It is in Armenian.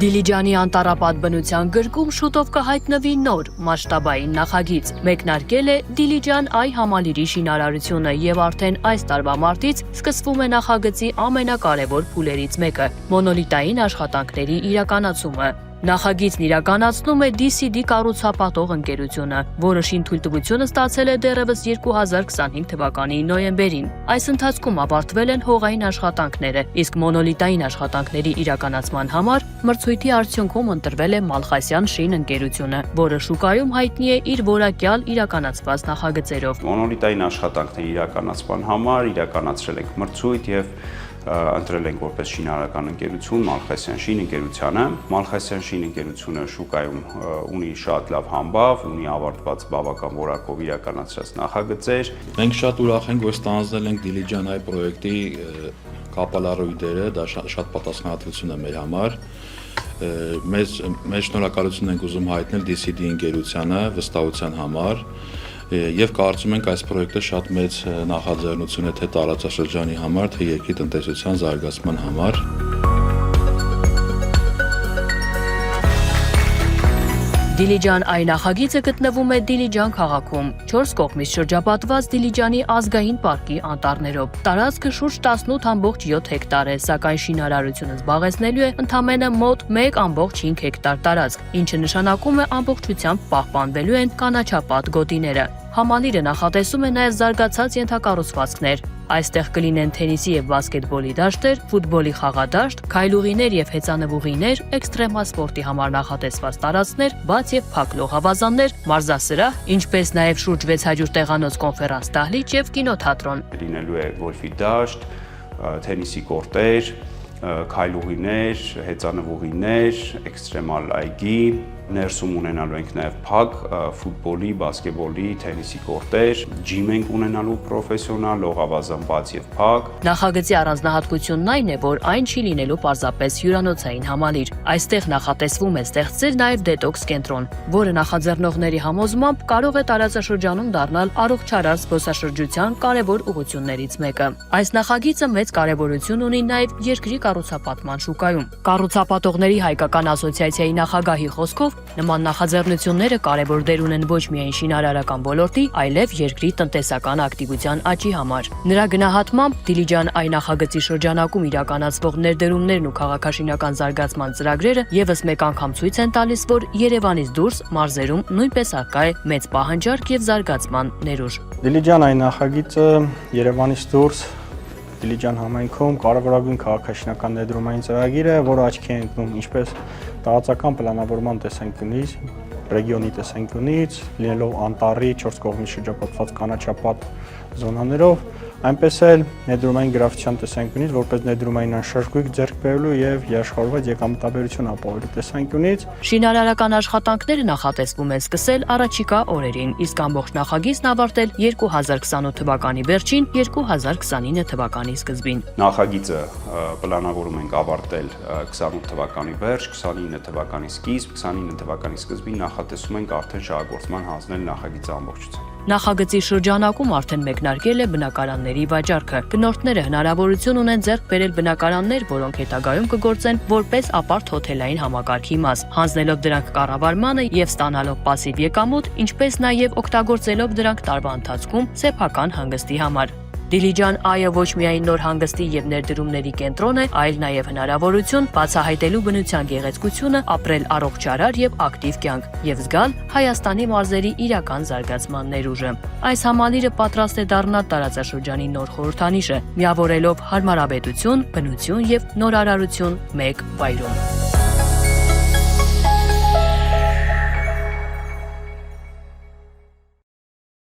Դիլիջանի անտառապատ բնության գրկում շուտով կհայտնվի նոր մասշտաբային նախագիծ։ Մեկնարկել է Դիլիջան այ համալիրի շինարարությունը եւ արդեն այս տարվա մարտից սկսվում է նախագծի ամենակարևոր փուլերից մեկը՝ մոնոլիտային աշխատանքների իրականացումը։ Նախագիծն իրականացնում է DCD կառուցապատող ընկերությունը, որը շինթույլտվությունը ստացել է դեռևս 2025 թվականի նոյեմբերին։ Այս ընթացքում ավարտվել են հողային աշխատանքները, իսկ մոնոլիտային աշխատանքների իրականացման համար մրցույթի արդյունքում ընտրվել է Մալխասյան շին ընկերությունը, որը շուկայում հայտնի է իր որակյալ իրականացված նախագծերով։ Մոնոլիտային աշխատանքների իրականացման համար իրականացրել ենք մրցույթ եւ ընտրել ենք որպես շինարարական ընկերություն Մալխասյան շին ընկերությանը։ Մալխասյան շին ընկերությունը շուկայում ունի շատ լավ համբավ, ունի ավարտված բավական որակով իրականացրած նախագծեր։ Մենք շատ ուրախ ենք, որ ստանձնել ենք Դիլիջան այ պրոյեկտի կապալառույթերը, դա շատ պատասխանատվություն է մեր համար։ Մեր շնորհակալություն ենք ուզում հայտնել DCD ընկերությանը վստահության համար եւ կարծում ենք այս պրոյեկտը շատ մեծ նախաձեռնություն է թե տարածաշրջանի համար, թե երկրի տնտեսության զարգացման համար։ Դիլիջան այ նախագիծը գտնվում է Դիլիջան քաղաքում, 4 կողմից շրջապատված Դիլիջանի ազգային պարկի անտառներով։ Տարածքը շուրջ 18.7 հեկտար է, սակայն շինարարությունը զբաղեցնելու է ընդամենը մոտ 1.5 հեկտար տարածք, ինչը նշանակում է ամբողջությամբ պահպանվելու են կանաչապատ գոտիները։ Համալիրը նախատեսում է նաև զարգացած ենթակառուցվածքներ։ Այստեղ կլինեն թենիսի եւ բասկետբոլի դաշտեր, ֆուտբոլի խաղադաշտ, քայլուղիներ եւ հեծանվուղիներ, էքստրեմասպորտի համար նախատեսված տարածքներ, բաց եւ փակ լողավազաններ, մարզասրահ, ինչպես նաև շուրջ 600 տեղանոց կոնֆերանս դահլիճ եւ կինոթատրոն։ Լինելու է գոլֆի դաշտ, թենիսի կորտեր, քայլուղիներ, հեծանվուղիներ, էքստրեմալ այգի, ներսում ունենալու ենք նաև փակ ֆուտբոլի, բասկետբոլի, թենիսի կորտեր, ջիմ ենք ունենալու պրոֆեսիոնալ, լողավազան բաց եւ փակ։ Նախագծի առանձնահատկությունն այն է, որ այն չի լինելու պարզապես հյուրանոցային համալիր։ Այստեղ նախատեսվում է ստեղծել նաև դետոքս կենտրոն, որը նախաձեռնողների համոզմամբ կարող է տարածաշրջանում դառնալ առողջարար զբոսաշրջության կարևոր ուղղություններից մեկը։ Այս նախագիծը մեծ կարևորություն ունի նաև երկրի կառուցապատման շուկայում։ Կառուցապատողների հայկական ասոցիացիայի նախագահի խոսքով նման նախաձեռնությունները կարևոր դեր ունեն ոչ միայն շինարարական ոլորտի, այլև երկրի տնտեսական ակտիվության աճի համար։ Նրա գնահատմամբ Դիլիջան այ նախագծի շրջանակում իրականացվող ներդրումներն ու քաղաքաշինական զարգացման ծրագրերը եւս մեկ անգամ ցույց են տալիս, որ Երևանից դուրս մարզերում նույնպես առկա է մեծ պահանջարկ եւ զարգացման ներուժ։ Դիլիջան այ նախագիծը Երևանից դուրս Դիլիջան համայնքում կարևորագույն քաղաքաշինական ներդրումային ծրագիր է, որը աչքի է ընկնում ինչպես տարածական պլանավորման տեսանկյունից, ռեգիոնի տեսանկյունից, լինելով անտառի 4 կողմից շրջապատված կանաչապատ զոնաներով, այնպես էլ ներդրումային գրավչության տեսանկյունից, որպես ներդրումային անշարժույթ ձեռք բերելու եւ երաշխավորված եկամտաբերություն ապահովելու տեսանկյունից։ Շինարարական աշխատանքները նախատեսվում են սկսել առաջիկա օրերին, իսկ ամբողջ նախագիծն ավարտել 2028 թվականի վերջին, 2029 թվականի սկզբին։ Նախագիծը պլանավորում ենք ավարտել 28 թվականի վերջ, 29 թվականի սկիզբ, 29 թվականի սկզբին նախատեսում ենք արդեն շահագործման հանձնել նախագիծը ամբողջությամբ։ Նախագծի շրջանակում արդեն մեկնարկել է բնակարանների վաճառքը։ Գնորդները հնարավորություն ունեն ձեռք բերել բնակարաններ, որոնք հետագայում կգործեն որպես ապարտ հոթելային համակարգի մաս, հանձնելով դրանք կառավարմանը եւ ստանալով պասիվ եկամուտ, ինչպես նաեւ օգտագործելով դրանք տարվա ընթացքում սեփական հանգստի համար։ Դիլիջան այը ոչ միայն նոր հանգստի եւ ներդրումների կենտրոն է, այլ նաեւ հնարավորություն բացահայտելու բնության գեղեցկությունը, ապրել առողջարար եւ ակտիվ կյանք եւ զգալ Հայաստանի մարզերի իրական զարգացման ներուժը։ Այս համալիրը պատրաստ է դառնալ տարածաշրջանի նոր խորհրդանիշը, միավորելով հարմարավետություն, բնություն եւ նորարարություն մեկ վայրում։